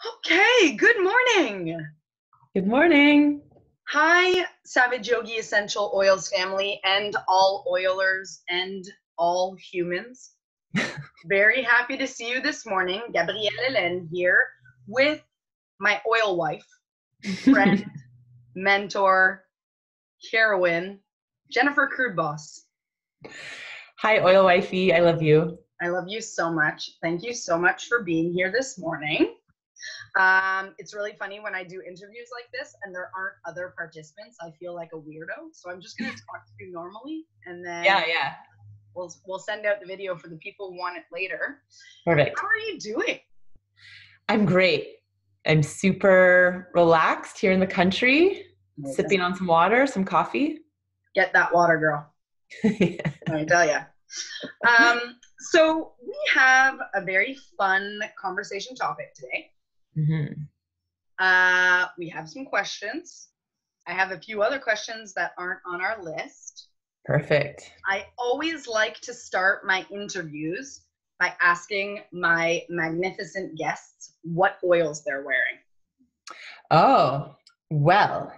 Okay, good morning. Good morning. Hi, Savage Yogi Essential Oils family and all oilers and all humans. Very happy to see you this morning. Gabrielle Hélène here with my oil wife, friend, mentor, heroine, Jennifer Kruidbos. Hi, oil wifey. I love you. I love you so much. Thank you so much for being here this morning. It's really funny when I do interviews like this and there aren't other participants. I feel like a weirdo. So I'm just going to talk to you normally, and then Yeah. we'll send out the video for the people who want it later. Perfect. How are you doing? I'm great. I'm super relaxed here in the country, sipping on some water, some coffee. Get that water, girl. I tell you. So we have a very fun conversation topic today. We have some questions. I have a few other questions that aren't on our list. Perfect. I always like to start my interviews by asking my magnificent guests what oils they're wearing. Oh, well,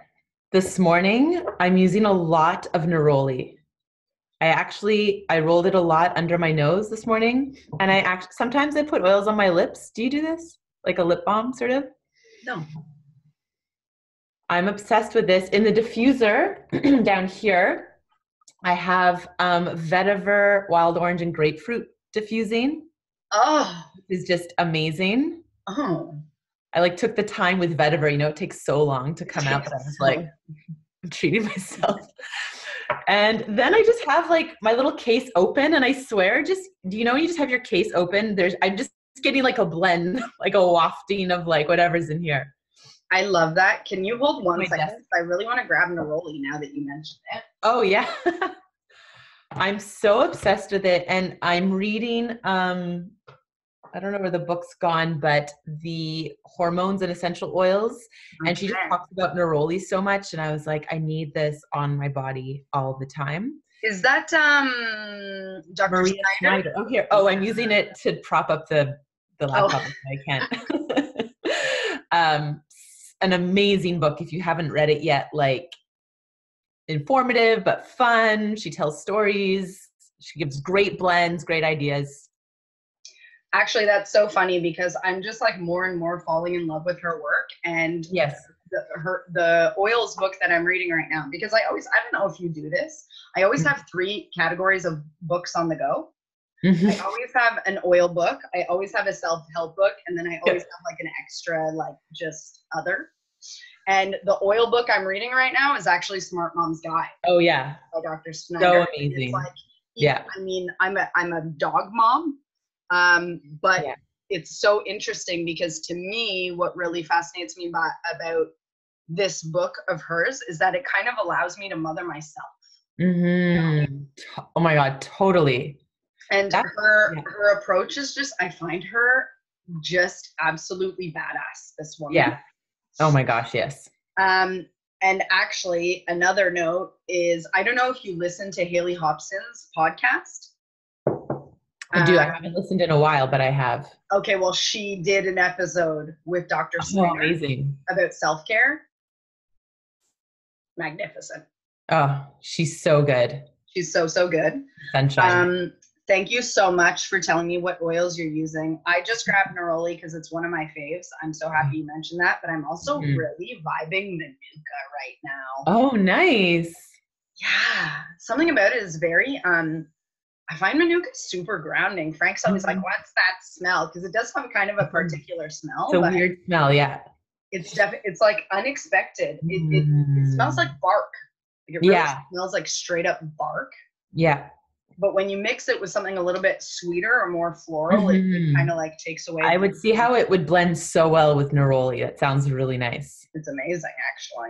this morning I'm using a lot of neroli. I rolled it a lot under my nose this morning, and sometimes I put oils on my lips. Do you do this? Like a lip balm, sort of? No. I'm obsessed with this. In the diffuser down here, I have vetiver, wild orange, and grapefruit diffusing. Oh. It's just amazing. Oh. I took the time with vetiver. It takes so long to come out, but I was I'm treating myself. And then I just have my little case open, and I swear, do you know when you just have your case open? I'm just getting a blend, a wafting of whatever's in here. I love that. Can you hold one second? I really want to grab neroli now that you mentioned it. Oh, yeah. I'm so obsessed with it. And I'm reading, I don't know where the book's gone, but the hormones and essential oils. Okay. And she just talks about neroli so much. And I was like, I need this on my body all the time. Is that Dr. Maria Schneider? Oh, here. Oh, I'm using it to prop up the laptop if I can. An amazing book if you haven't read it yet, informative but fun. She tells stories. She gives great blends, great ideas. Actually, that's so funny because I'm just more and more falling in love with her work. And yes, the oils book that I'm reading right now, because I don't know if you do this, I always have 3 categories of books on the go. I always have an oil book, I always have a self-help book, and then I always have an extra just other. And the oil book I'm reading right now is actually Smart Mom's Guide. Oh yeah, by Dr. Schneider. So amazing. Yeah, I mean, I'm a dog mom, but it's so interesting because to me, what really fascinates me about this book of hers is that it kind of allows me to mother myself. Oh my God, totally. And her approach is just, I find her just absolutely badass, this woman. Yeah. Oh my gosh, yes. And actually, another note is, I don't know if you listen to Haley Hobson's podcast. I do. I haven't listened in a while, but I have. Okay, well, she did an episode with Dr. Schneider about self-care. Magnificent. Oh, she's so good. She's so good. Sunshine. Thank you so much for telling me what oils you're using. I just grabbed neroli because it's one of my faves. I'm so happy you mentioned that, but I'm also really vibing Manuka right now. Oh, nice. Yeah, something about it is very, I find Manuka super grounding. Frank's always like, what's that smell? Because it does have kind of a particular smell. It's a weird smell, yeah. It's it's unexpected. It smells like bark. It really smells like straight up bark. Yeah. But when you mix it with something a little bit sweeter or more floral, it kind of takes away. I would see how it would blend so well with neroli. That sounds really nice. It's amazing, actually.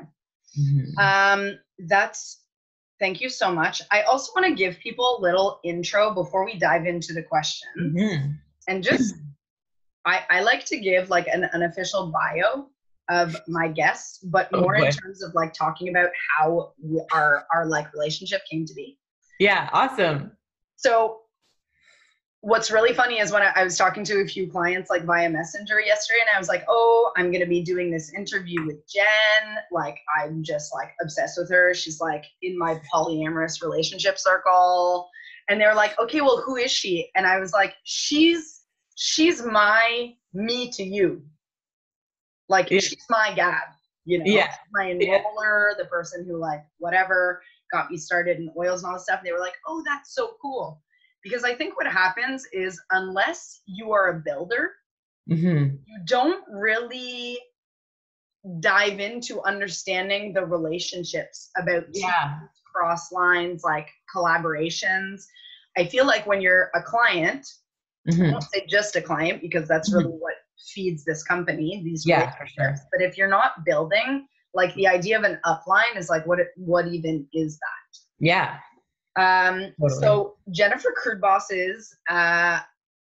Thank you so much. I also want to give people a little intro before we dive into the questions. And just, I like to give an unofficial bio of my guests, but more in terms of talking about how our relationship came to be. Yeah, awesome. So what's really funny is when I was talking to a few clients like via Messenger yesterday, and I was like, oh, I'm going to be doing this interview with Jen. Like, I'm just like obsessed with her. She's like in my polyamorous relationship circle. And they're like, okay, well, who is she? And I was like, she's my me to you. Like, Yeah. she's my Gab, you know, Yeah. my enroller, the person who like whatever got me started in oils and all this stuff. And they were like, oh, that's so cool. Because I think what happens is unless you are a builder, Mm-hmm. you don't really dive into understanding the relationships about teams, cross lines, like collaborations. I feel like when you're a client, Mm-hmm. I won't say just a client because that's really what feeds this company, these relationships. For sure. But if you're not building, like the idea of an upline is like, what even is that? Yeah. Totally. So Jennifer Kruidbos is,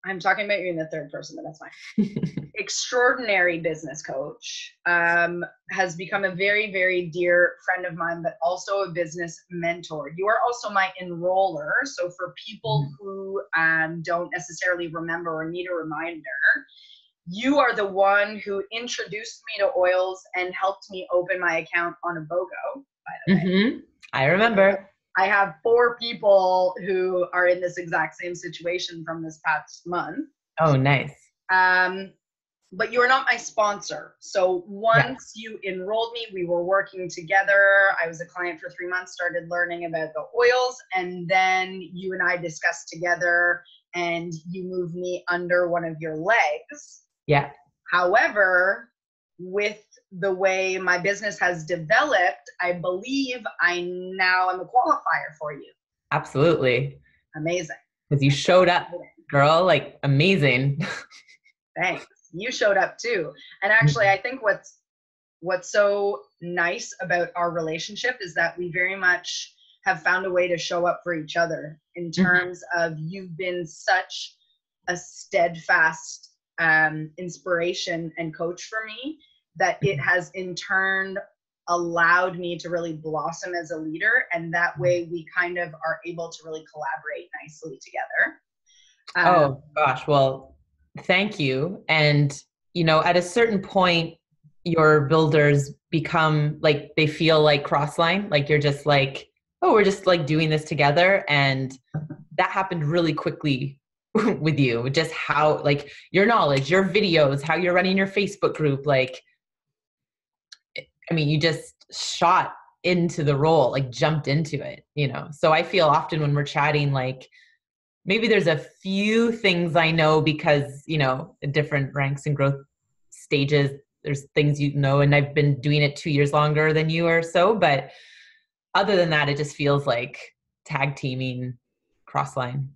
I'm talking about you in the third person, but that's fine. Extraordinary business coach, has become a very, very dear friend of mine, but also a business mentor. You are also my enroller. So for people who don't necessarily remember or need a reminder, you are the one who introduced me to oils and helped me open my account on a BOGO, by the way. I remember. I have 4 people who are in this exact same situation from this past month. Oh, nice. But you're not my sponsor. So once you enrolled me, we were working together. I was a client for 3 months, started learning about the oils, and then you and I discussed together and you moved me under one of your legs. Yeah. However, with the way my business has developed, I believe I now am a qualifier for you. Absolutely. Amazing. Because you showed up, girl, like amazing. Thanks. You showed up too. And actually, I think what's so nice about our relationship is that we very much have found a way to show up for each other in terms of you've been such a steadfast inspiration and coach for me that it has in turn allowed me to really blossom as a leader. And that way we kind of are able to really collaborate nicely together. Oh gosh. Well, thank you. And, you know, at a certain point, your builders become like, they feel like crossline, like you're just like, oh, we're just like doing this together. And that happened really quickly with you, just how, like your knowledge, your videos, how you're running your Facebook group. Like, I mean, you just shot into the role, like jumped into it, you know? So I feel often when we're chatting, like, maybe there's a few things I know because, you know, different ranks and growth stages, there's things you know, and I've been doing it 2 years longer than you or so. But other than that, it just feels like tag teaming crossline.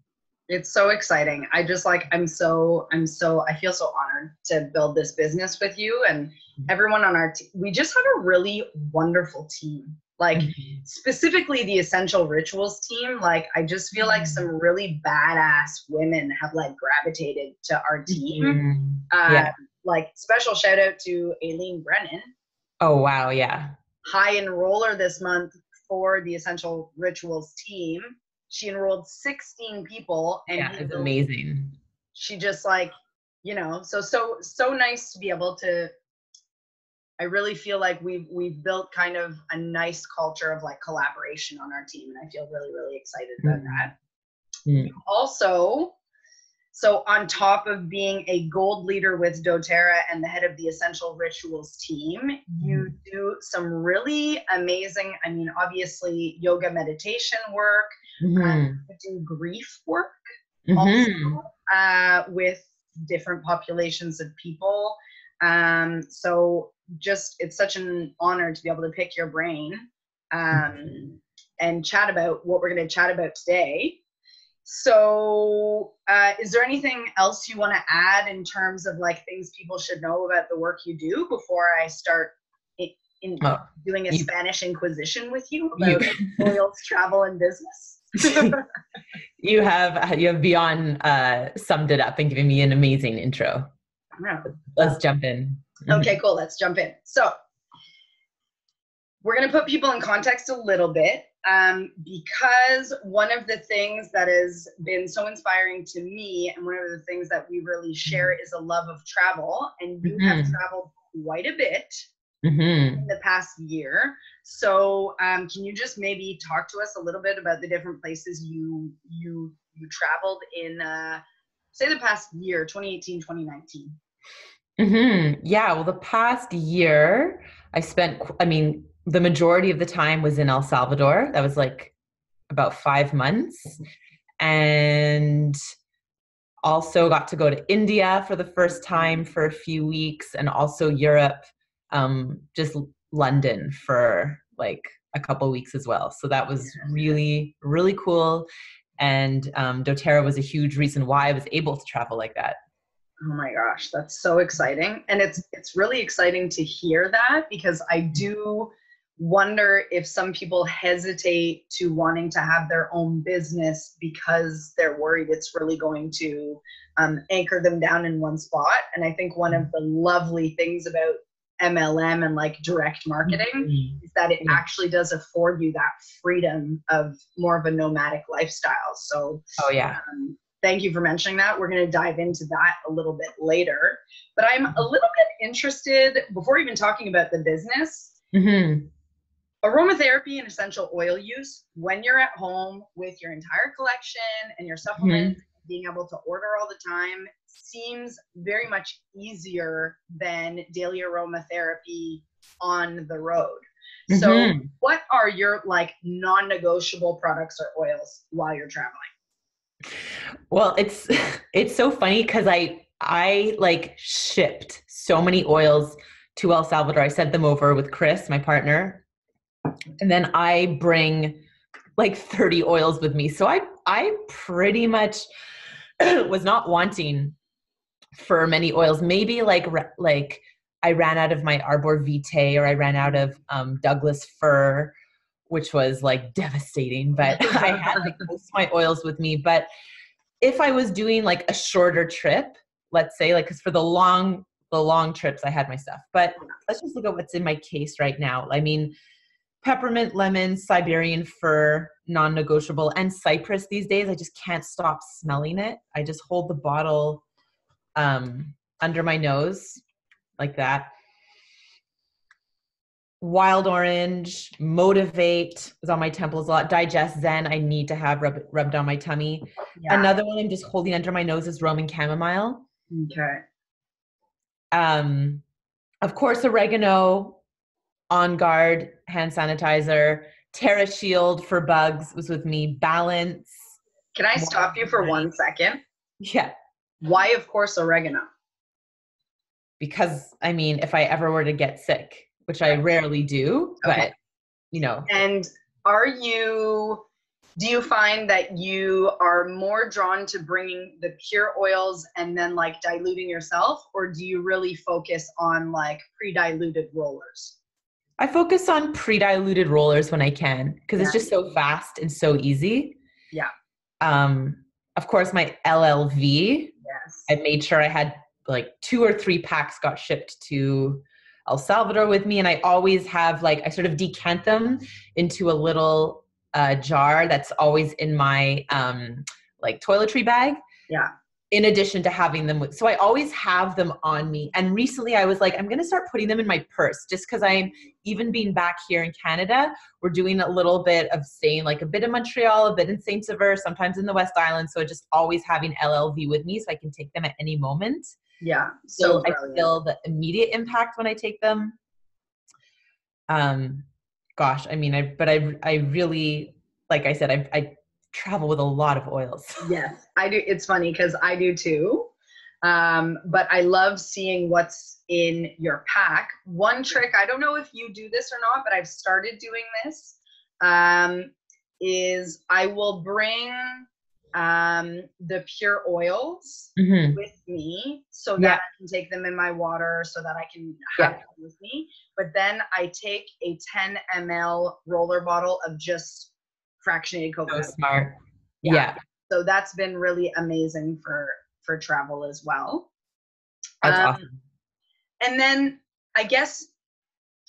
It's so exciting. I just like, I feel so honored to build this business with you and everyone on our team. We just have a really wonderful team. Like specifically the Essential Rituals team, like I just feel like some really badass women have like gravitated to our team. Like special shout out to Aileen Brennan. Oh, wow. Yeah. High enroller this month for the Essential Rituals team. She enrolled 16 people and it's amazing. She just like, you know, so nice to be able to, I really feel like we've built kind of a nice culture of like collaboration on our team. And I feel really, really excited about that. Also, so on top of being a gold leader with doTERRA and the head of the Essential Rituals team, you do some really amazing, I mean, obviously yoga meditation work, you do grief work also with different populations of people. So just, it's such an honor to be able to pick your brain and chat about what we're going to chat about today. So is there anything else you want to add in terms of like things people should know about the work you do before I start doing a Spanish Inquisition with you about oils, travel, and business? You have beyond summed it up and given me an amazing intro. Let's jump in. Okay, cool. Let's jump in. So we're going to put people in context a little bit. because one of the things that has been so inspiring to me, and one of the things that we really share, is a love of travel. And you have traveled quite a bit in the past year. So can you just maybe talk to us a little bit about the different places you traveled in, say, the past year, 2018, 2019? Yeah, well, the past year the majority of the time was in El Salvador. That was like about 5 months. And also got to go to India for the first time for a few weeks, and also Europe, just London for like a couple weeks as well. So that was really, really cool. And doTERRA was a huge reason why I was able to travel like that. Oh my gosh, that's so exciting. And it's really exciting to hear that, because I do wonder if some people hesitate to wanting to have their own business because they're worried it's really going to anchor them down in one spot. And I think one of the lovely things about MLM and like direct marketing is that it actually does afford you that freedom of more of a nomadic lifestyle. So thank you for mentioning that. We're going to dive into that a little bit later. But I'm a little bit interested, before even talking about the business, aromatherapy and essential oil use, when you're at home with your entire collection and your supplements, being able to order all the time, seems very much easier than daily aromatherapy on the road. So what are your like non-negotiable products or oils while you're traveling? Well, it's so funny because I like shipped so many oils to El Salvador. I sent them over with Chris, my partner, and then I bring like 30 oils with me. So I pretty much was not wanting for many oils. Maybe like I ran out of my Arbor Vitae, or I ran out of Douglas fir, which was like devastating, but I had like most of my oils with me. But if I was doing like a shorter trip, let's say, like, because for the long trips, I had my stuff. But let's just look at what's in my case right now. I mean, peppermint, lemon, Siberian fir, non-negotiable, and cypress these days. I just can't stop smelling it. I just hold the bottle under my nose like that. Wild orange, motivate is on my temples a lot. Digest Zen, I need to have rubbed on my tummy. Another one I'm just holding under my nose is Roman chamomile. Okay. Of course, oregano, On Guard hand sanitizer, Terra Shield for bugs was with me. Balance. Can I stop you for 1 second? Yeah. Why, of course, oregano? Because I mean, if I ever were to get sick, which I rarely do, but you know. And do you find that you are more drawn to bringing the pure oils and then like diluting yourself, or do you really focus on like pre-diluted rollers? I focus on pre-diluted rollers when I can, because it's just so fast and so easy. Yeah. Of course, my LLV, I made sure I had like 2 or 3 packs got shipped to El Salvador with me. And I always have like, I sort of decant them into a little jar that's always in my like toiletry bag. Yeah. In addition to having them so I always have them on me. And recently I was like, I'm going to start putting them in my purse, just because even being back here in Canada, we're doing a little bit of staying, like a bit in Montreal, a bit in Saint Sever, sometimes in the West Island. So just always having LLV with me so I can take them at any moment. Yeah. So I feel the immediate impact when I take them. Gosh, I mean, I really, like I said, I travel with a lot of oils. Yes, I do. It's funny because I do too. But I love seeing what's in your pack. One trick, I don't know if you do this or not, but I've started doing this, is I will bring the pure oils with me so that I can take them in my water, so that I can have them with me. But then I take a 10 ml roller bottle of just fractionated coconut. So smart. Yeah. So that's been really amazing for travel as well. That's awesome. And then I guess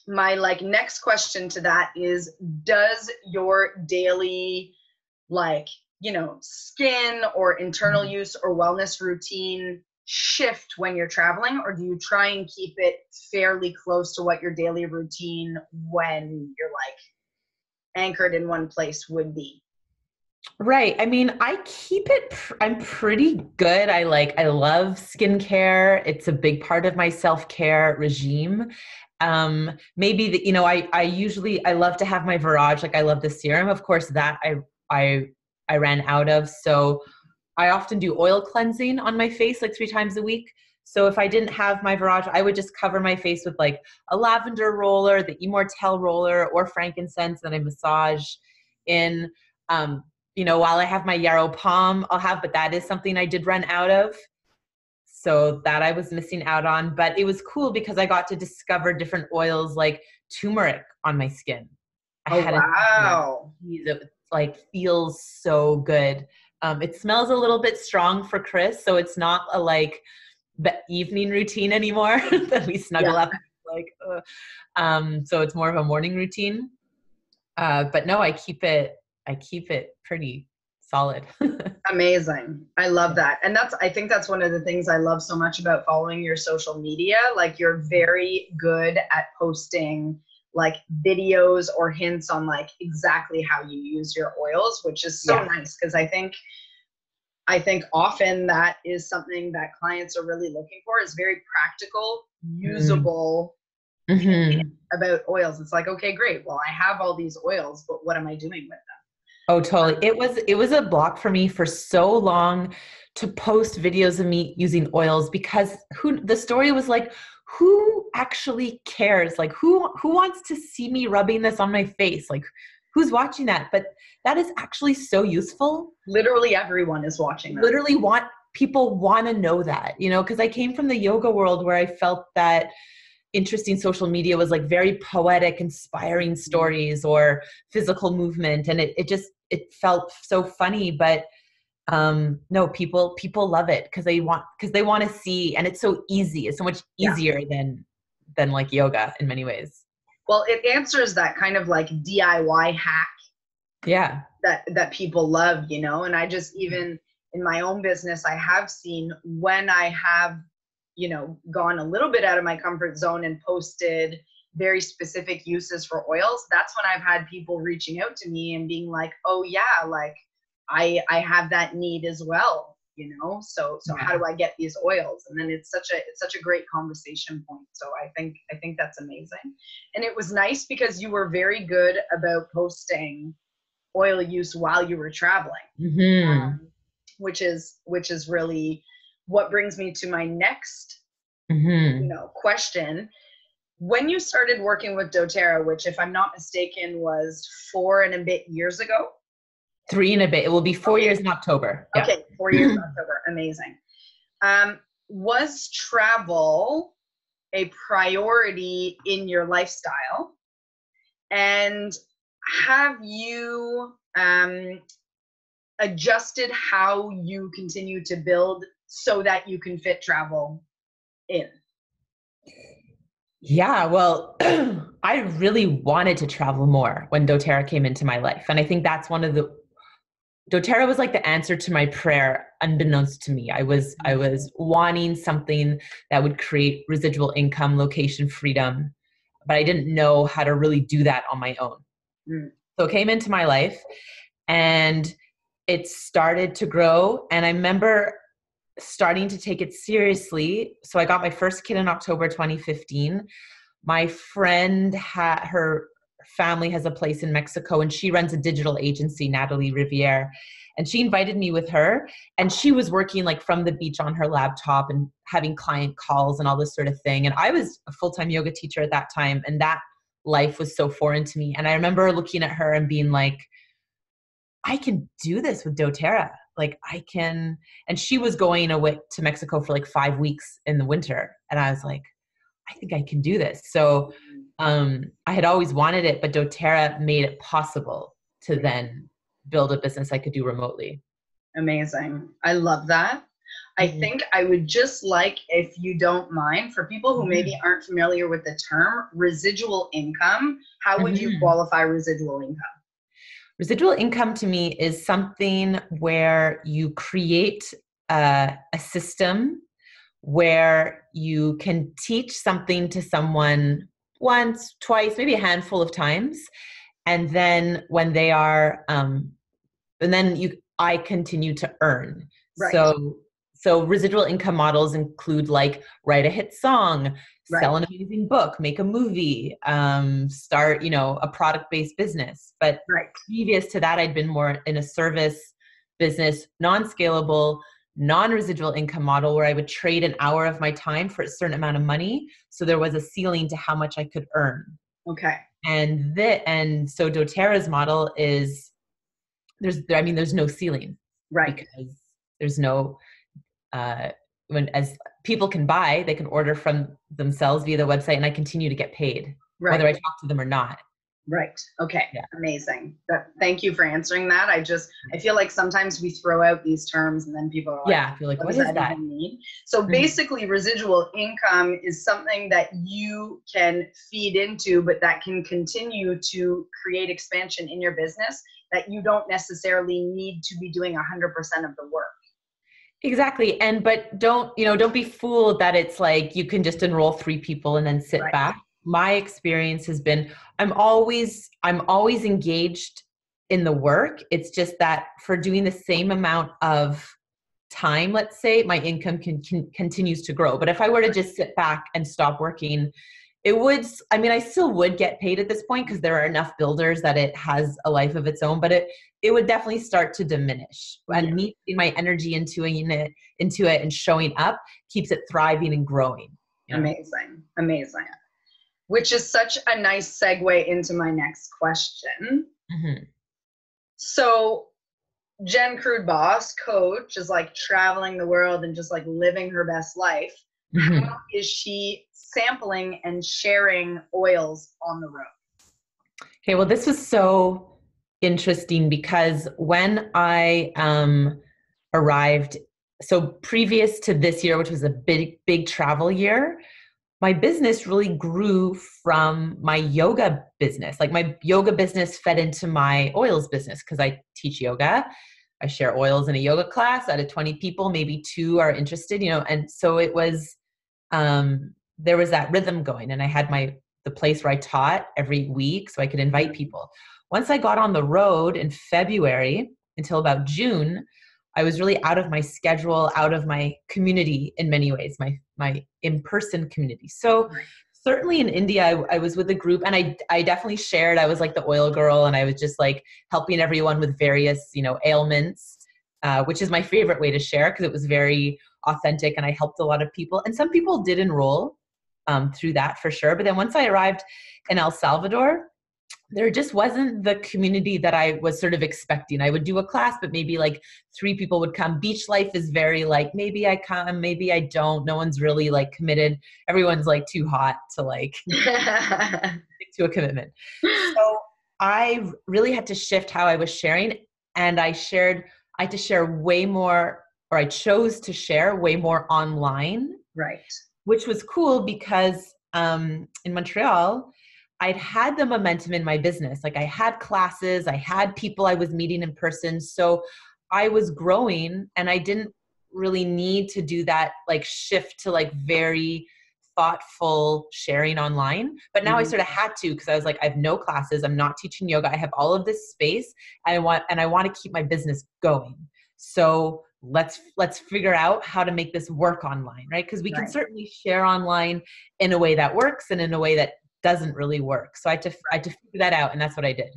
my like next question to that is, does your daily like, skin or internal use or wellness routine shift when you're traveling, or do you try and keep it fairly close to what your daily routine when you're like anchored in one place would be? Right. I mean, I keep it, I'm pretty good. I love skincare. It's a big part of my self-care regime. Maybe that, I love to have my Virage. Like I love the serum. Of course, that I, I ran out of. So I often do oil cleansing on my face like 3 times a week. So if I didn't have my Virage, I would just cover my face with like a lavender roller, the Immortelle roller, or frankincense that I massage in. While I have my Yarrow Palm, but that is something I did run out of. So that I was missing out on. But it was cool because I got to discover different oils like turmeric on my skin. Wow. It like feels so good. It smells a little bit strong for Chris, so it's not a like the evening routine anymore that we snuggle up like. So it's more of a morning routine. But no, I keep it pretty solid. Amazing. I love that. And I think that's one of the things I love so much about following your social media. Like you're very good at posting like videos or hints on like exactly how you use your oils, which is so nice, because I think often that is something that clients are really looking for, is very practical, usable about oils. It's like, okay, great. Well, I have all these oils, but what am I doing with them? Oh, totally. It was a block for me for so long to post videos of me using oils, because the story was like, who actually cares? Like who wants to see me rubbing this on my face? Like who's watching that? But that is actually so useful. Literally everyone is watching that. People want to know that, because I came from the yoga world where I felt that interesting social media was like very poetic, inspiring stories or physical movement. And it felt so funny, but no, people love it because they want to see, and it's so easy. It's so much easier than like yoga in many ways. Well, it answers that kind of like DIY hack. Yeah. That people love, and I just, even in my own business, I have seen when I have, gone a little bit out of my comfort zone and posted very specific uses for oils, that's when I've had people reaching out to me and being like, oh yeah, like I have that need as well, so how do I get these oils? And then it's such a great conversation point. So I think that's amazing. And it was nice because you were very good about posting oil use while you were traveling, which is really what brings me to my next question. When you started working with doTERRA, which if I'm not mistaken was 4 and a bit years ago. 3 and a bit. It will be 4 years in October. Yeah. Okay, 4 years in October. Amazing. Was travel a priority in your lifestyle? And have you adjusted how you continue to build so that you can fit travel in? Yeah, well, I really wanted to travel more when doTERRA came into my life. And I think that's doTERRA was like the answer to my prayer, unbeknownst to me. I was wanting something that would create residual income, location freedom, but I didn't know how to really do that on my own. So it came into my life and it started to grow. And I remember starting to take it seriously. So I got my first kid in October 2015. My friend her family has a place in Mexico and she runs a digital agency, Natalie Riviere. And she invited me with her, and she was working like from the beach on her laptop and having client calls and all this sort of thing. And I was a full-time yoga teacher at that time, and that life was so foreign to me. And I remember looking at her and being like, I can do this with doTERRA. Like I can. And she was going away to Mexico for like 5 weeks in the winter. And I was like, I think I can do this. So I had always wanted it, but doTERRA made it possible to then build a business I could do remotely. Amazing. I love that. I think I would just like, if you don't mind, for people who maybe aren't familiar with the term residual income, how would you qualify residual income? Residual income to me is something where you create a system where you can teach something to someone once, twice, maybe a handful of times. And then when they are, I continue to earn. Right. So residual income models include like write a hit song, Right. sell an amazing book, make a movie, start, a product-based business. But previous to that, I'd been more in a service business, non-scalable, non-residual income model where I would trade an hour of my time for a certain amount of money. So there was a ceiling to how much I could earn. Okay. And so doTERRA's model is there's no ceiling. Right. Because there's no, as people can buy, they can order from themselves via the website and I continue to get paid, whether I talk to them or not. Right. Okay. Yeah. Amazing. Thank you for answering that. I feel like sometimes we throw out these terms and then people are like, I feel like, what does that even mean? So basically residual income is something that you can feed into, but that can continue to create expansion in your business that you don't necessarily need to be doing 100% of the work. Exactly. But don't be fooled that it's like you can just enroll 3 people and then sit back. My experience has been I'm always engaged in the work. It's just that for doing the same amount of time, let's say, my income continues to grow. But if I were to just sit back and stop working, I still would get paid at this point because there are enough builders that it has a life of its own, but it would definitely start to diminish. And me putting my energy into it and showing up keeps it thriving and growing. Amazing. Amazing. Which is such a nice segue into my next question. So Jen Kruidbos, coach, is like traveling the world and just like living her best life. How is she sampling and sharing oils on the road? Okay, well, this was so interesting because when I arrived, so previous to this year, which was a big travel year, my business really grew from my yoga business. Like my yoga business fed into my oils business because I teach yoga. I share oils in a yoga class. Out of 20 people, maybe 2 are interested, and so it was, there was that rhythm going, and I had the place where I taught every week so I could invite people. Once I got on the road in February until about June, I was really out of my schedule, out of my community in many ways, my in-person community. So certainly in India, I was with a group and I definitely shared, I was like the oil girl and I was just like helping everyone with various, ailments, which is my favorite way to share because it was very authentic and I helped a lot of people. And some people did enroll through that for sure. But then once I arrived in El Salvador, there just wasn't the community that I was sort of expecting. I would do a class, but maybe like 3 people would come. Beach life is very like, maybe I come, maybe I don't. No one's really like committed. Everyone's like too hot to like stick to a commitment. So I really had to shift how I was sharing. And I had to share way more, or I chose to share way more online. Right. Which was cool because in Montreal, I'd had the momentum in my business. Like I had classes, I had people I was meeting in person. So I was growing and I didn't really need to do that like shift to like very thoughtful sharing online. But now I sort of had to because I was like, I have no classes. I'm not teaching yoga. I have all of this space and I want to keep my business going. So let's figure out how to make this work online, right? Because we can certainly share online in a way that works and in a way that doesn't really work. So I had to figure that out, and that's what I did.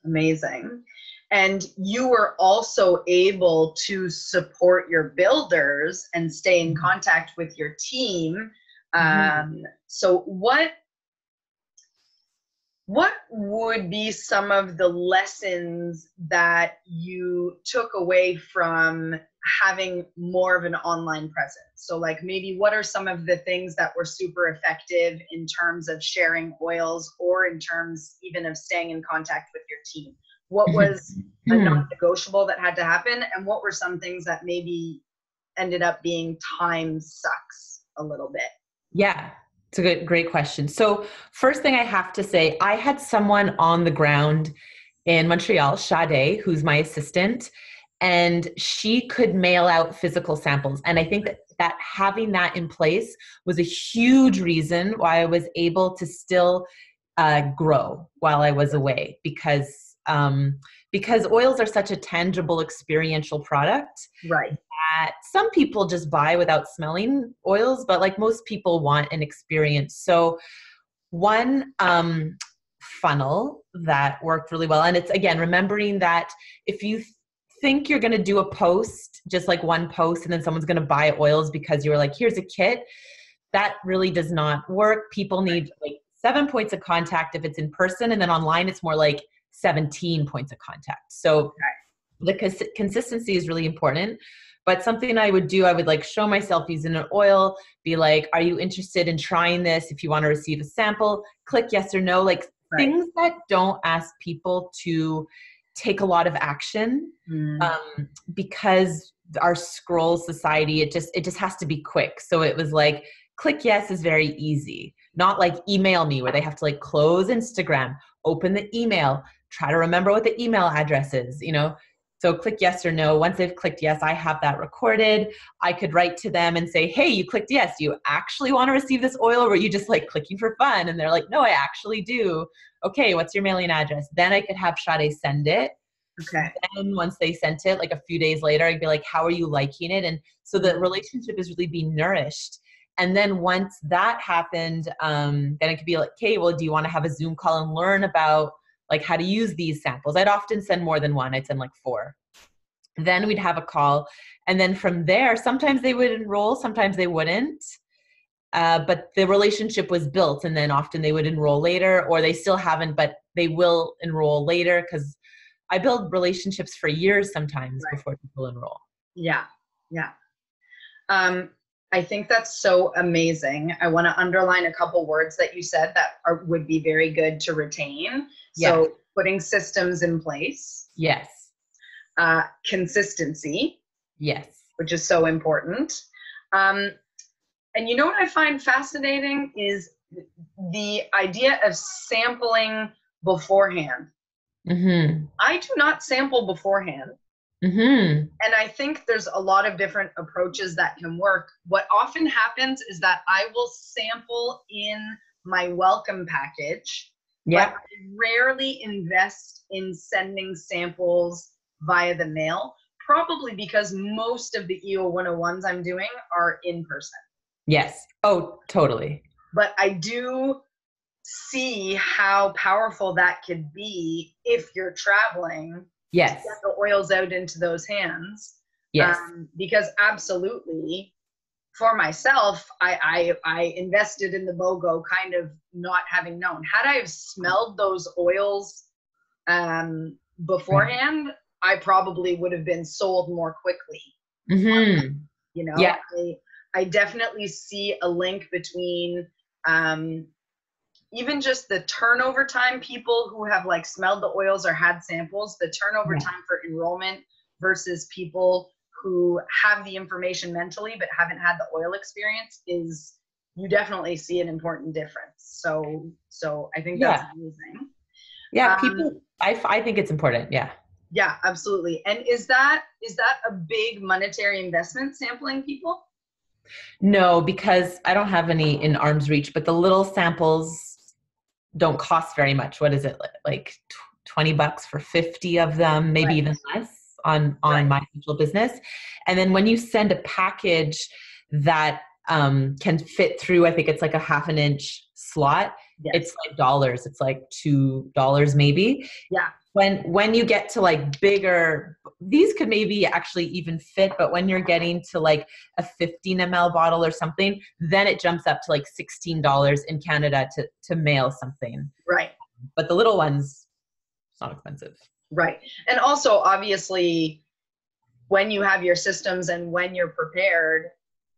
Amazing. And you were also able to support your builders and stay in contact with your team. So what would be some of the lessons that you took away from having more of an online presence? So like maybe what are some of the things that were super effective in terms of sharing oils or in terms even of staying in contact with your team? What was a non-negotiable that had to happen? And what were some things that maybe ended up being time sucks a little bit? Yeah, it's a great question. So first thing I have to say, I had someone on the ground in Montreal, Sade, who's my assistant, and she could mail out physical samples. And I think that having that in place was a huge reason why I was able to still grow while I was away, because oils are such a tangible, experiential product. Right. Some people just buy without smelling oils, but like most people want an experience. So one funnel that worked really well, and it's again remembering that if you think you're going to do a post, just like one post, and then someone's going to buy oils because you were like, here's a kit, that really does not work. People need like 7 points of contact if it's in person, and then online it's more like 17 points of contact. So the consistency is really important. But something I would do, I would like show myself using an oil, be like, are you interested in trying this? If you want to receive a sample, click yes or no, like things that don't ask people to take a lot of action, because our scroll society, it just has to be quick. So it was like, click yes is very easy. Not like email me where they have to like close Instagram, open the email, try to remember what the email address is, you know? So click yes or no. Once they've clicked yes, I have that recorded. I could write to them and say, hey, you clicked yes. Do you actually want to receive this oil, or were you just like clicking for fun? And they're like, no, I actually do. Okay, what's your mailing address? Then I could have Sade send it. Okay. And once they sent it, like a few days later, I'd be like, how are you liking it? And so the relationship is really being nourished. And then once that happened, then it could be like, okay, well, do you want to have a Zoom call and learn about like how to use these samples? I'd often send more than one. I'd send like 4. Then we'd have a call. And then from there, sometimes they would enroll, sometimes they wouldn't. But the relationship was built, and then often they would enroll later, or they still haven't, but they will enroll later, because I build relationships for years sometimes before people enroll. Yeah. Yeah. I think that's so amazing. I want to underline a couple words that you said that would be very good to retain. So putting systems in place. Yes. Consistency. Yes. Which is so important. And you know what I find fascinating is the idea of sampling beforehand. Mm-hmm. I do not sample beforehand. Mm-hmm. And I think there's a lot of different approaches that can work. What often happens is that I will sample in my welcome package, but I rarely invest in sending samples via the mail, probably because most of the EO 101s I'm doing are in person. Yes. Oh, totally. But I do see how powerful that could be if you're traveling. Yes. To get the oils out into those hands. Yes. Because absolutely, for myself, I invested in the BOGO kind of not having known. Had I have smelled those oils beforehand, I probably would have been sold more quickly. Mm-hmm. You know, I definitely see a link between even just the turnover time, people who have like smelled the oils or had samples, the turnover time for enrollment versus people who have the information mentally but haven't had the oil experience, is you definitely see an important difference. So I think that's amazing. Yeah, people, I think it's important. Yeah. Yeah, absolutely. And is that a big monetary investment, sampling people? No, because I don't have any in arm's reach, but the little samples don't cost very much. What is it, like $20 for 50 of them, maybe even less on my digital business. And then when you send a package that can fit through, I think it's like a 1/2 inch slot, it's like dollars. It's like $2 maybe. Yeah. When you get to like bigger, these could maybe actually even fit, but when you're getting to like a 15 ml bottle or something, then it jumps up to like $16 in Canada to mail something. Right. But the little ones, it's not expensive. Right. And also, obviously, when you have your systems and when you're prepared,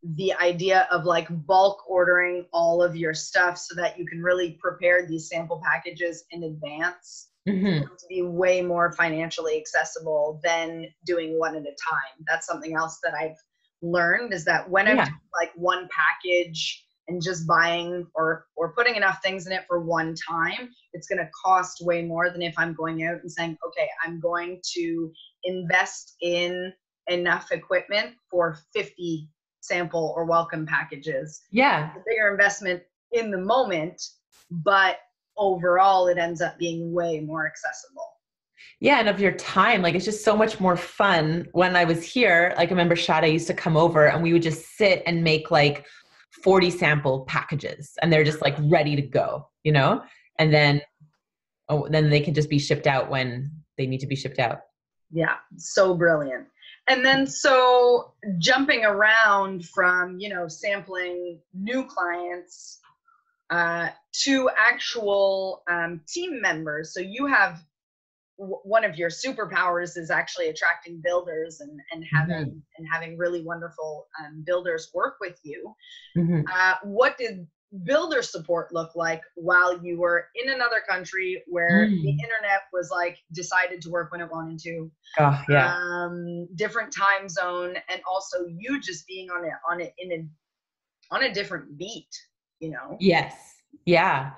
the idea of like bulk ordering all of your stuff so that you can really prepare these sample packages in advance to be way more financially accessible than doing one at a time. That's something else that I've learned is that when I'm doing like one package and just buying or putting enough things in it for one time, it's going to cost way more than if I'm going out and saying, okay, I'm going to invest in enough equipment for 50 sample or welcome packages. Yeah. It's a bigger investment in the moment, but overall it ends up being way more accessible. Yeah, and of your time, like it's just so much more fun. When I was here, like I remember Shada used to come over and we would just sit and make like 40 sample packages and they're just like ready to go, you know? And then then they can just be shipped out when they need to be shipped out. Yeah, so brilliant. And then so jumping around from, you know, sampling new clients to actual team members. So you have one of your superpowers is actually attracting builders and having really wonderful builders work with you. What did builder support look like while you were in another country where the internet was like decided to work when it wanted to? Different time zone, and also you just being on a different beat, you know? Yes. Yeah.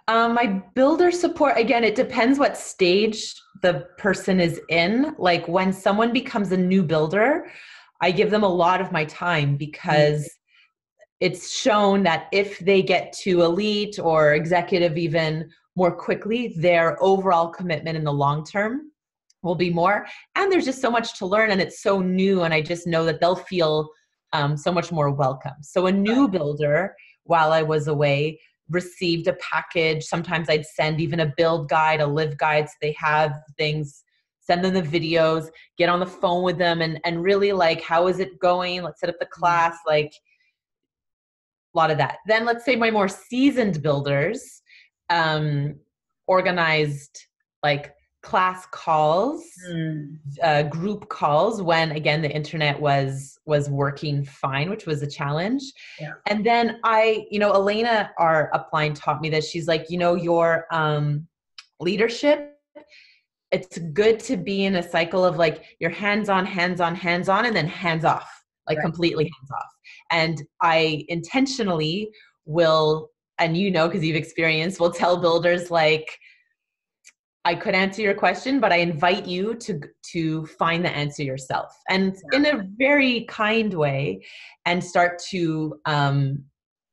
My builder support, again, it depends what stage the person is in. Like when someone becomes a new builder, I give them a lot of my time because it's shown that if they get to elite or executive even more quickly, their overall commitment in the long term will be more. And there's just so much to learn and it's so new. And I just know that they'll feel so much more welcome. So a new builder, while I was away, received a package. Sometimes I'd send even a build guide, a live guide, so they have things, send them the videos, get on the phone with them and really like, how is it going? Let's set up the class, like a lot of that. Then let's say my more seasoned builders organized like class calls, group calls when again the internet was working fine, which was a challenge. And then Elena, our upline, taught me that she's like, you know, your leadership, it's good to be in a cycle of like your hands on, and then hands off, like completely hands off. And I intentionally will, and you know, because you've experienced, will tell builders like, I could answer your question, but I invite you to find the answer yourself, and in a very kind way, and start to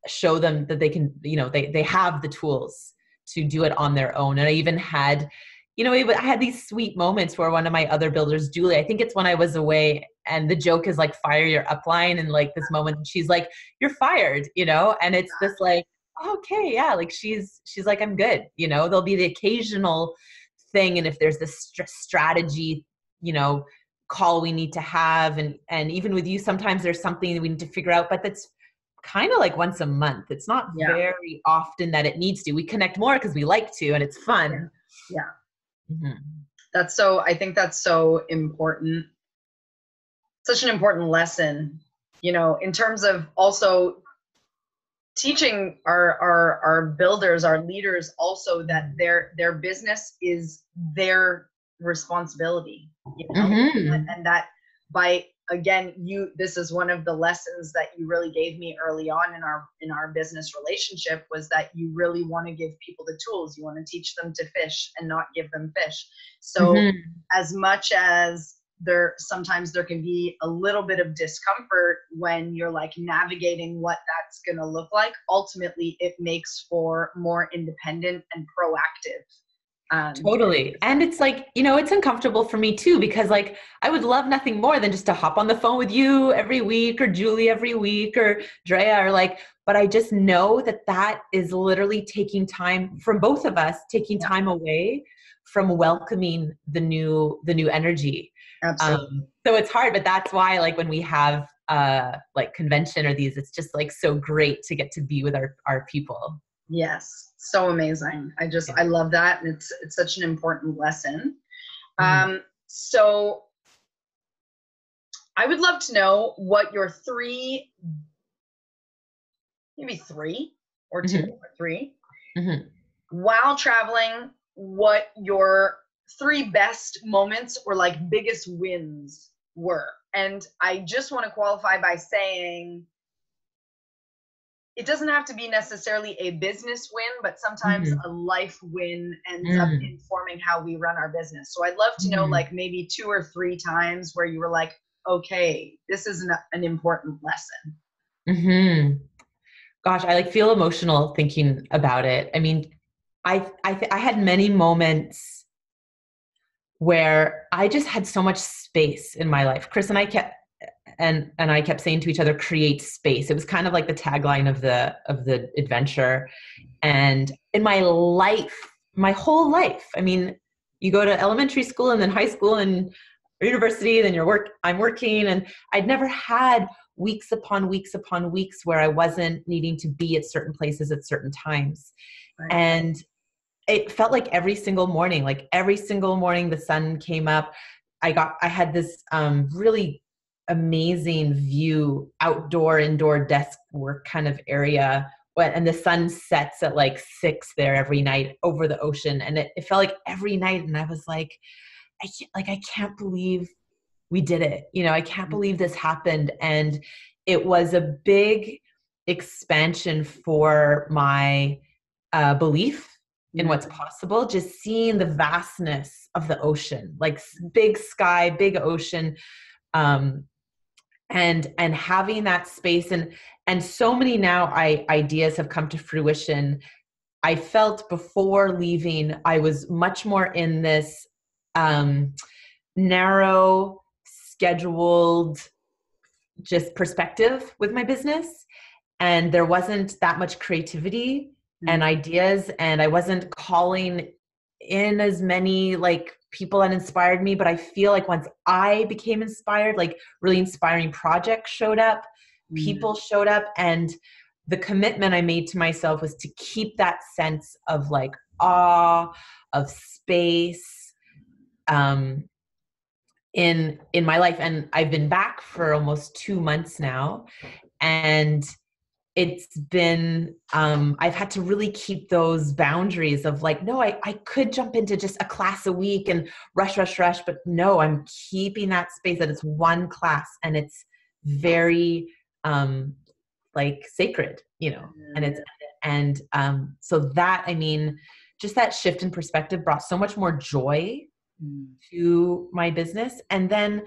show them that they can, you know, they have the tools to do it on their own. And I even had, you know, I had these sweet moments where one of my other builders, Julie, I think it's when I was away, and the joke is like, fire your upline, and like this moment, she's like, you're fired, you know, and it's this like, okay, yeah, like she's like, I'm good, you know. There'll be the occasional thing, and if there's this strategy, you know, call we need to have, and even with you, sometimes there's something that we need to figure out, but that's kind of like once a month. It's not very often that it needs to. We connect more because we like to, and it's fun. I think that's so important. Such an important lesson, you know, in terms of also teaching our builders, our leaders, also that their business is their responsibility, you know, and that by, again, this is one of the lessons that you really gave me early on in our business relationship, was that you really want to give people the tools. You want to teach them to fish and not give them fish. So as much as sometimes there can be a little bit of discomfort when you're like navigating what that's going to look like, ultimately it makes for more independent and proactive. Totally. And it's like, you know, it's uncomfortable for me too, because like, I would love nothing more than just to hop on the phone with you every week, or Julie every week, or Drea, or like, but I just know that is literally taking time from both of us, taking time away from welcoming the new energy. Absolutely. So it's hard, but that's why like when we have like convention or these, it's just like so great to get to be with our people. Yes. So amazing. I love that. And it's such an important lesson. So I would love to know what your maybe three or two or three, while traveling, what your 3 best moments or like biggest wins were. And I just want to qualify by saying it doesn't have to be necessarily a business win, but sometimes a life win ends up informing how we run our business. So I'd love to know, like, maybe 2 or 3 times where you were like, okay, this is an important lesson. Gosh, I like feel emotional thinking about it. I mean, I had many moments where I just had so much space in my life. Chris and I kept I kept saying to each other, create space. It was kind of like the tagline of the adventure. And in my life, my whole life, I mean, you go to elementary school and then high school and university, then I'm working, and I'd never had weeks upon weeks upon weeks where I wasn't needing to be at certain places at certain times. Right. And it felt like every single morning the sun came up. I had this really amazing view, outdoor, indoor desk work kind of area. And the sun sets at like 6 there every night over the ocean. And it felt like every night. And I was like, I can't believe we did it. You know, I can't believe this happened. And it was a big expansion for my belief in what's possible, just seeing the vastness of the ocean, like big sky, big ocean, and having that space. And so many now ideas have come to fruition. I felt before leaving, I was much more in this narrow, scheduled, just perspective with my business. And there wasn't that much creativity and ideas. And I wasn't calling in as many like people that inspired me. But I feel like once I became inspired, like really inspiring projects showed up, people showed up. And the commitment I made to myself was to keep that sense of like awe, of space, in my life. And I've been back for almost 2 months now. And it's been, I've had to really keep those boundaries of like, no, I could jump into just a class a week and rush, but no, I'm keeping that space that it's one class and it's very, like sacred, you know, so that, I mean, just that shift in perspective brought so much more joy to my business. And then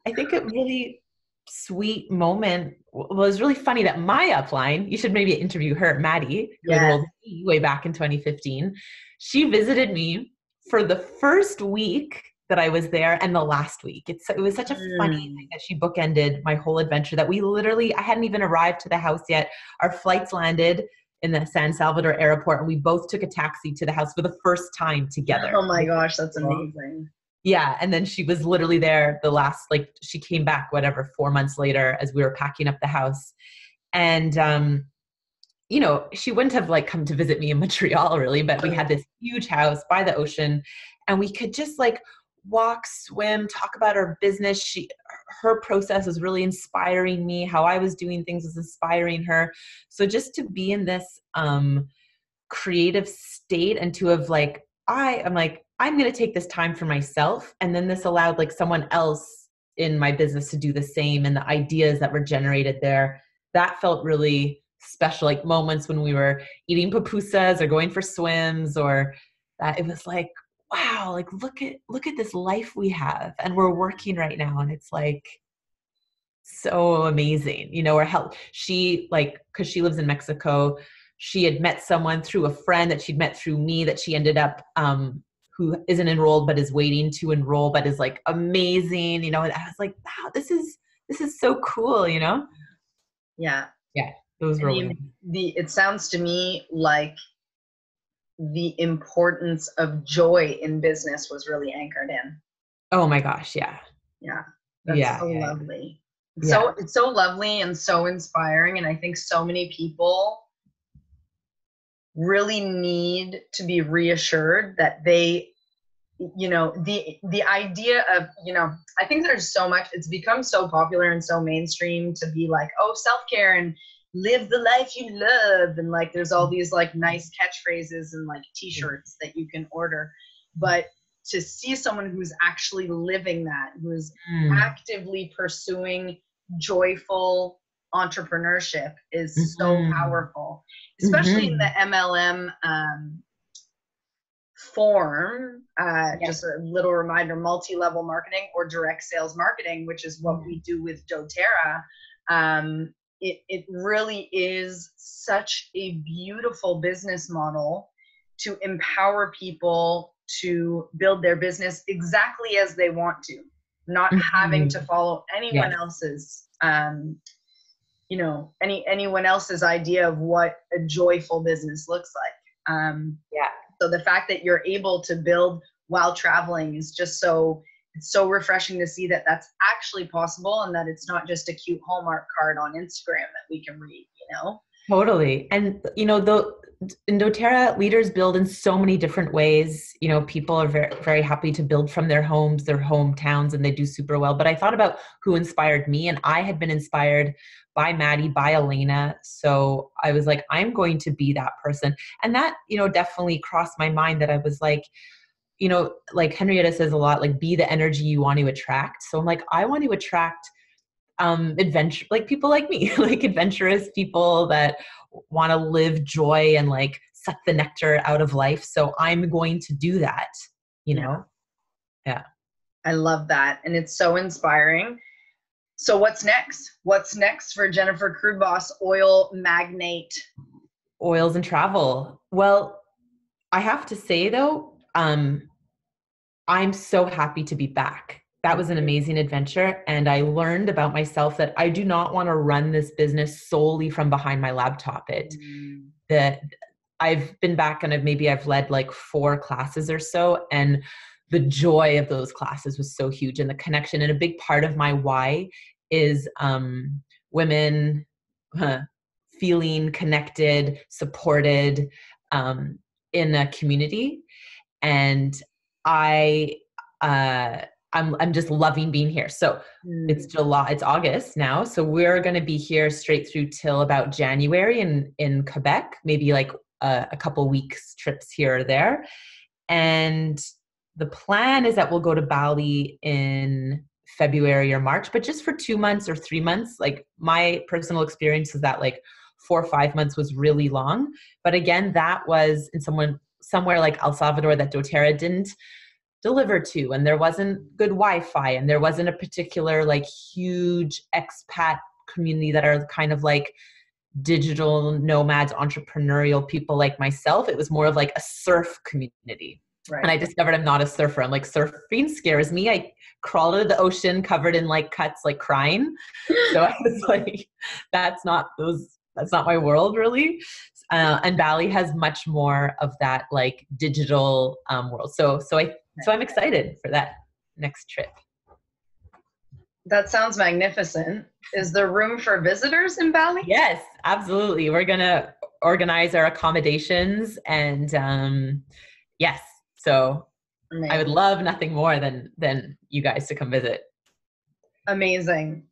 I think a really sweet moment was really funny that my upline, you should maybe interview her, Maddie, who enrolled me way back in 2015. She visited me for the first week that I was there and the last week. It was such a funny thing that she bookended my whole adventure that we literally, I hadn't even arrived to the house yet. Our flights landed in the San Salvador airport and we both took a taxi to the house for the first time together. Oh my gosh, that's amazing. Yeah. And then she was literally there the last, like she came back, 4 months later as we were packing up the house. And, you know, she wouldn't have like come to visit me in Montreal really, but we had this huge house by the ocean and we could just like walk, swim, talk about our business. Her process was really inspiring me. How I was doing things was inspiring her. So just to be in this, creative state and to have like, I'm going to take this time for myself. And then this allowed like someone else in my business to do the same. And the ideas that were generated there, that felt really special, like moments when we were eating pupusas or going for swims or that. It was like, wow, like look at this life we have and we're working right now. And it's like so amazing, you know, she like, cause she lives in Mexico, she had met someone through a friend that she'd met through me that she ended up, who isn't enrolled, but is waiting to enroll, but is like amazing, you know, and I was like, wow, this is so cool, you know? Yeah. Yeah. Those were it sounds to me like the importance of joy in business was really anchored in. Oh my gosh. Yeah. Yeah. That's so lovely. So it's so lovely and so inspiring. And I think so many people really need to be reassured that they, you know, the idea of, you know, I think there's so much, it's become so popular and so mainstream to be like, oh, self-care and live the life you love. And like, there's all these like nice catchphrases and like t-shirts that you can order. But to see someone who's actually living that, who's actively pursuing joyful entrepreneurship is so powerful, especially in the MLM form. Just a little reminder, multi-level marketing or direct sales marketing, which is what we do with doTERRA. It really is such a beautiful business model to empower people to build their business exactly as they want to, not having to follow anyone else's, anyone else's idea of what a joyful business looks like. So the fact that you're able to build while traveling is just it's so refreshing to see that that's actually possible, and that it's not just a cute Hallmark card on Instagram that we can read, Totally. And, in doTERRA, leaders build in so many different ways. People are very, very happy to build from their homes, their hometowns, and they do super well. But I thought about who inspired me, and I had been inspired by Maddie, by Elena. So I was like, I'm going to be that person. And that, definitely crossed my mind, that I was like, like Henrietta says a lot, like, be the energy you want to attract. So I'm like, I want to attract adventure, like people like me, like adventurous people that want to live joy and like suck the nectar out of life. So I'm going to do that, Yeah. I love that. And it's so inspiring. So what's next? What's next for Jennifer Kruidbos, oil magnate? Oils and travel. Well, I have to say though, I'm so happy to be back. That was an amazing adventure. And I learned about myself that I do not want to run this business solely from behind my laptop. That I've been back and I've led like 4 classes or so. And the joy of those classes was so huge, and the connection. And a big part of my why is women feeling connected, supported in a community. And I'm just loving being here. So it's July, it's August now. So we're going to be here straight through till about January in Quebec, maybe like a couple weeks trips here or there. And the plan is that we'll go to Bali in February or March, but just for 2 months or 3 months. Like, my personal experience is that like 4 or 5 months was really long. But again, that was in somewhere like El Salvador that doTERRA didn't deliver to, and there wasn't good Wi-Fi, and there wasn't a particular like huge expat community that are kind of like digital nomads, entrepreneurial people like myself. It was more of like a surf community. Right. And I discovered I'm not a surfer. I'm like, surfing scares me. I crawled out of the ocean covered in like cuts, like crying. So I was like, that's not my world really. And Bali has much more of that like digital world. So I'm excited for that next trip. That sounds magnificent. Is there room for visitors in Bali? Yes, absolutely. We're going to organize our accommodations, and yes. So amazing. I would love nothing more than you guys to come visit. Amazing.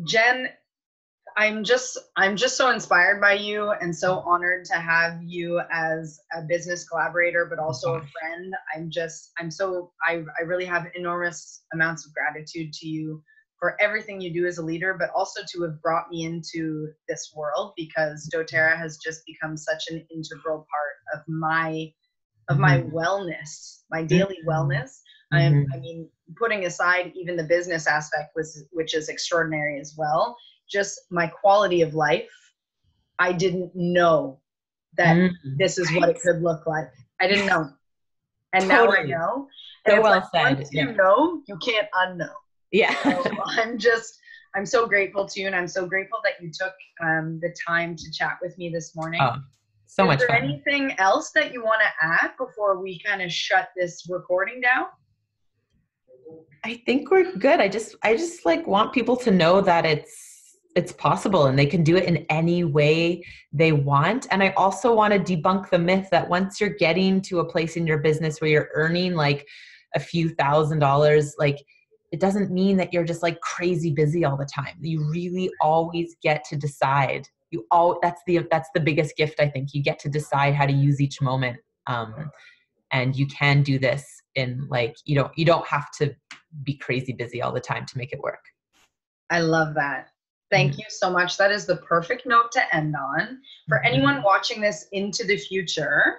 Jen, I'm just so inspired by you, and so honored to have you as a business collaborator, but also a friend. I really have enormous amounts of gratitude to you for everything you do as a leader, but also to have brought me into this world, because doTERRA has just become such an integral part of my wellness, my daily wellness. I mean, putting aside even the business aspect, which is extraordinary as well, just my quality of life, I didn't know that this is what it could look like. I didn't know. And totally. Now I know. And so well said. Once you know, you can't unknow. Yeah. So I'm so grateful to you, and I'm so grateful that you took the time to chat with me this morning. Oh, so much fun. Is there anything else that you want to add before we kind of shut this recording down? I think we're good. I just like want people to know that it's possible, and they can do it in any way they want. And I also want to debunk the myth that once you're getting to a place in your business where you're earning like a few $1,000s, like, it doesn't mean that you're just like crazy busy all the time. You really always get to decide. That's the biggest gift, I think. You get to decide how to use each moment. And you can do this in like, you don't have to be crazy busy all the time to make it work. I love that. Thank you so much. That is the perfect note to end on. For anyone watching this into the future,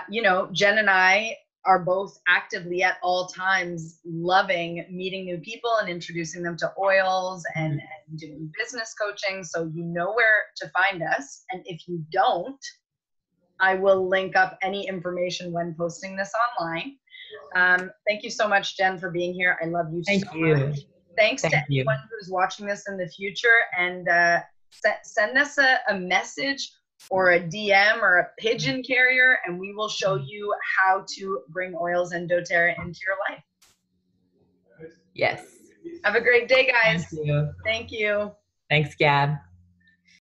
you know, Jen and I are both actively at all times loving meeting new people and introducing them to oils and doing business coaching. So you know where to find us. And if you don't, I will link up any information when posting this online. Thank you so much, Jen, for being here. I love you so much. Thanks to anyone who's watching this in the future, and send us a message or a DM or a pigeon carrier, and we will show you how to bring oils and doTERRA into your life. Yes. Have a great day, guys. Thank you. Thank you. Thanks, Gab.